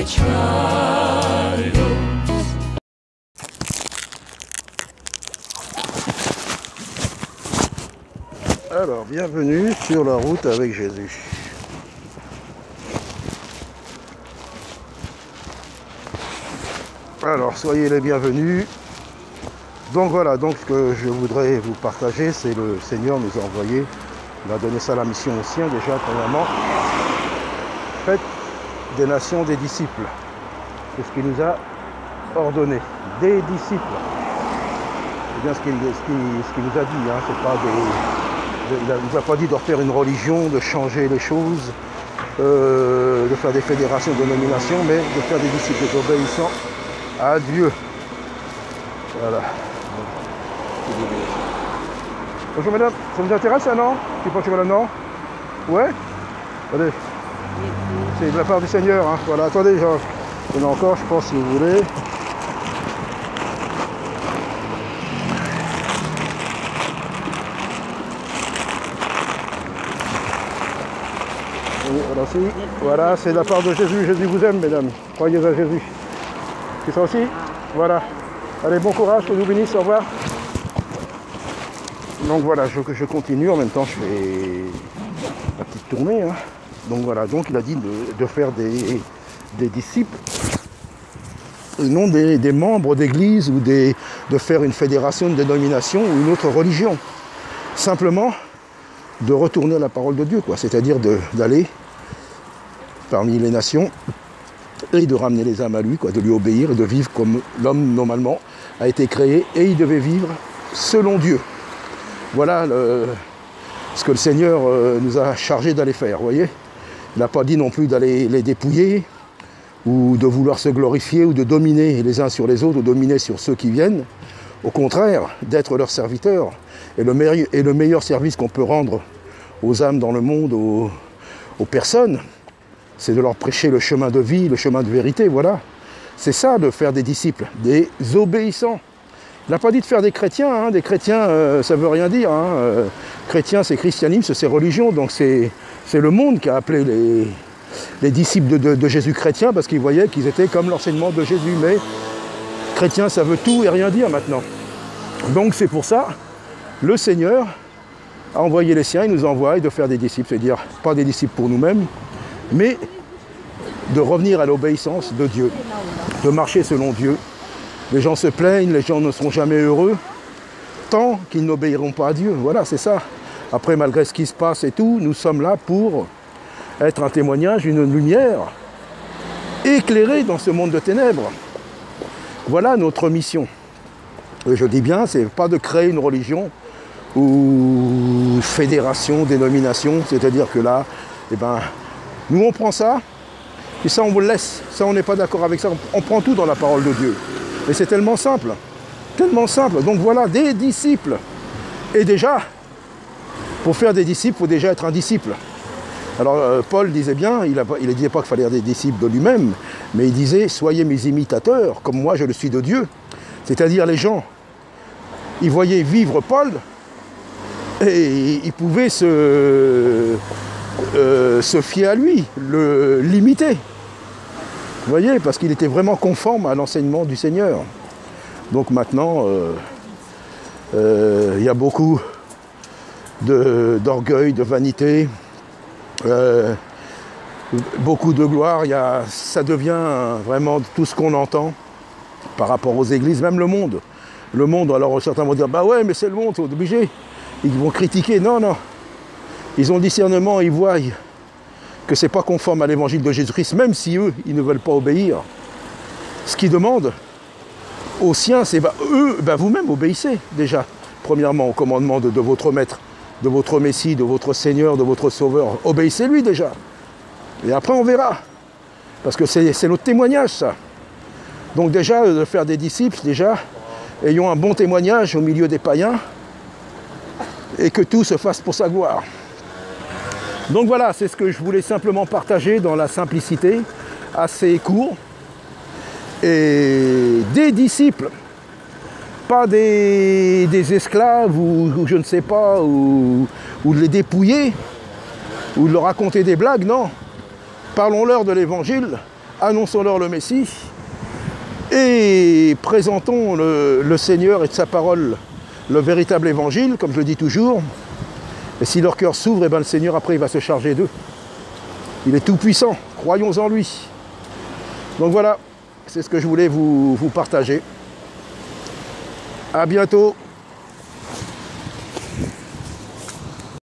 my trials. Alors, bienvenue sur la route avec Jésus. Alors, soyez les bienvenus. Donc voilà, donc ce que je voudrais vous partager, c'est le Seigneur nous a envoyé, il a donné ça à la mission aux siens déjà, premièrement. Faites des nations des disciples. C'est ce qu'il nous a ordonné. Des disciples. C'est bien ce qu'il nous a dit, hein. C'est pas des... Il ne nous a pas dit de refaire une religion, de changer les choses, de faire des fédérations, de nominations, mais de faire des disciples obéissants à Dieu. Voilà. Bonjour madame, ça vous intéresse ça non? Tu penses que madame non? Ouais? Attendez. C'est de la part du Seigneur, hein. Voilà, attendez, il y en a encore, je pense, si vous voulez. Voilà, c'est de la part de Jésus. Jésus vous aime, mesdames. Croyez à Jésus. C'est ça aussi? Voilà. Allez, bon courage, que Dieu vous bénisse, au revoir. Donc voilà, je continue. En même temps, je fais la petite tournée, hein. Donc voilà, donc il a dit de faire des disciples, et non des membres d'église ou de faire une fédération, une dénomination ou une autre religion. Simplement de retourner à la parole de Dieu, quoi. C'est-à-dire d'aller parmi les nations et de ramener les âmes à lui, quoi, de lui obéir et de vivre comme l'homme normalement a été créé et il devait vivre selon Dieu. Voilà ce que le Seigneur nous a chargé d'aller faire, vous voyez. Il n'a pas dit non plus d'aller les dépouiller ou de vouloir se glorifier ou de dominer les uns sur les autres ou dominer sur ceux qui viennent. Au contraire, d'être leur serviteur. Et le meilleur service qu'on peut rendre aux âmes dans le monde, aux personnes, c'est de leur prêcher le chemin de vie, le chemin de vérité, voilà. C'est ça, de faire des disciples, des obéissants. Il n'a pas dit de faire des chrétiens, hein. Des chrétiens, ça ne veut rien dire, hein. Chrétien, c'est christianisme, c'est religion, donc c'est le monde qui a appelé les disciples de Jésus chrétiens, parce qu'ils voyaient qu'ils étaient comme l'enseignement de Jésus, mais chrétien, ça veut tout et rien dire maintenant. Donc c'est pour ça, le Seigneur a envoyé les siens, il nous envoie de faire des disciples, c'est-à-dire pas des disciples pour nous-mêmes, mais de revenir à l'obéissance de Dieu, de marcher selon Dieu. Les gens se plaignent, les gens ne seront jamais heureux tant qu'ils n'obéiront pas à Dieu. Voilà, c'est ça. Après, malgré ce qui se passe et tout, nous sommes là pour être un témoignage, une lumière éclairée dans ce monde de ténèbres. Voilà notre mission. Et je dis bien, c'est pas de créer une religion ou fédération, dénomination, c'est-à-dire que là, eh ben, nous on prend ça, et ça on vous le laisse, ça on n'est pas d'accord avec ça, on prend tout dans la parole de Dieu. Et c'est tellement simple, donc voilà, des disciples. Et déjà, pour faire des disciples, il faut déjà être un disciple. Alors Paul disait bien, il ne disait pas qu'il fallait être des disciples de lui-même, mais il disait, soyez mes imitateurs, comme moi je le suis de Dieu. C'est-à-dire les gens, ils voyaient vivre Paul, et ils pouvaient se fier à lui, l'imiter. Vous voyez, parce qu'il était vraiment conforme à l'enseignement du Seigneur. Donc maintenant, il y a beaucoup d'orgueil, de vanité, beaucoup de gloire. Ça devient vraiment tout ce qu'on entend par rapport aux églises, même le monde. Le monde, alors certains vont dire, bah ouais, mais c'est le monde, c'est obligé. Ils vont critiquer. Non, non. Ils ont le discernement, ils voient que ce n'est pas conforme à l'évangile de Jésus-Christ, même si eux, ils ne veulent pas obéir. Ce qu'ils demandent aux siens, c'est vous-même obéissez déjà, premièrement au commandement de votre maître, de votre Messie, de votre Seigneur, de votre Sauveur. Obéissez-lui déjà. Et après on verra. Parce que c'est notre témoignage ça. Donc déjà, de faire des disciples, déjà, ayons un bon témoignage au milieu des païens et que tout se fasse pour sa gloire. Donc voilà, c'est ce que je voulais simplement partager dans la simplicité, assez court. Et des disciples, pas des esclaves ou je ne sais pas, ou de les dépouiller, ou de leur raconter des blagues, non. Parlons-leur de l'évangile annonçons-leur le Messie et présentons le Seigneur et de sa parole, le véritable évangile, comme je le dis toujours. Et si leur cœur s'ouvre, eh ben le Seigneur après il va se charger d'eux. Il est tout puissant, croyons en lui. Donc voilà, c'est ce que je voulais vous partager. À bientôt.